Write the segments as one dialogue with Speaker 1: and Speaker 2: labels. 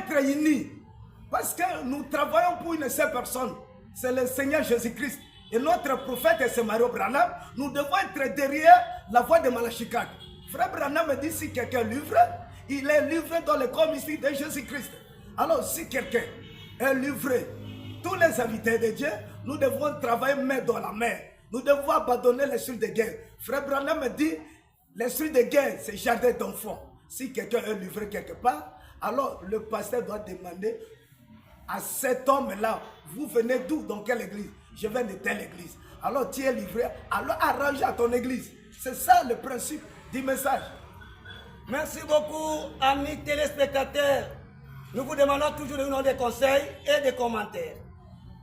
Speaker 1: être unis. Parce que nous travaillons pour une seule personne. C'est le Seigneur Jésus-Christ. Et notre prophète, c'est Mario Branham. Nous devons être derrière la voix de Malachikat. Frère Branham me dit si quelqu'un livre, il est livré dans le corps mystique de Jésus-Christ. Alors si quelqu'un est livré, tous les invités de Dieu, nous devons travailler main dans la main. Nous devons abandonner l'esprit de guerre. Frère Branham me dit, l'esprit de guerre, c'est jardin d'enfants. Si quelqu'un est livré quelque part, alors le pasteur doit demander à cet homme-là, vous venez d'où, dans quelle église? Je viens de telle église. Alors tu es livré, alors arrange à ton église. C'est ça le principe du message.
Speaker 2: Merci beaucoup, amis téléspectateurs. Nous vous demandons toujours de nous donner des conseils et des commentaires.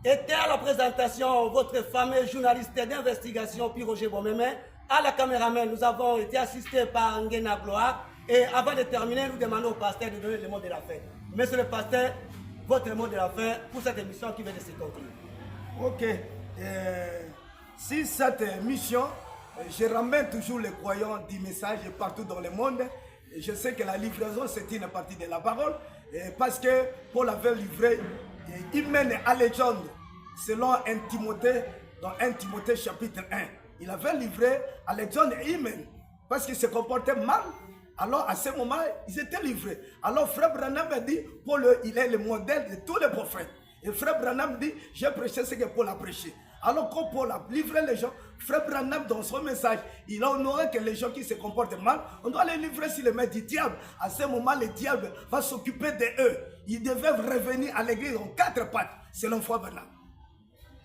Speaker 2: Était à la présentation votre fameux journaliste d'investigation, puis Roger Bomeme. À la caméraman, nous avons été assistés par Ngena Gloire. Et avant de terminer, nous demandons au pasteur de donner le mot de la fin. Monsieur le pasteur, votre mot de la fin pour cette émission qui vient de se conclure.
Speaker 1: Ok. Si cette émission, je ramène toujours les croyants du message partout dans le monde. Je sais que la livraison, c'est une partie de la parole. Parce que Paul avait livré Hymen à Alexandre, selon 1 Timothée, dans 1 Timothée chapitre 1. Il avait livré Alexandre et Hymen parce qu'il se comportait mal. Alors à ce moment, ils étaient livrés. Alors frère Branham a dit, Paul, il est le modèle de tous les prophètes. Et frère Branham dit, j'ai prêché ce que Paul a prêché. Alors quand Paul a livré les gens, frère Branham dans son message, il a honoré que les gens qui se comportent mal, on doit les livrer sur les mains du diable. À ce moment, le diable va s'occuper d'eux. Ils devaient revenir à l'église en 4 pattes, selon frère Branham.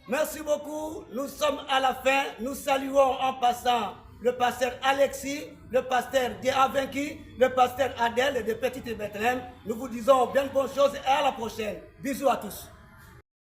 Speaker 2: Merci beaucoup. Nous sommes à la fin. Nous saluons en passant le pasteur Alexis, le pasteur Diavenki, le pasteur Adèle de Petite Bethléem. Nous vous disons bien bonne chose et à la prochaine. Bisous à tous.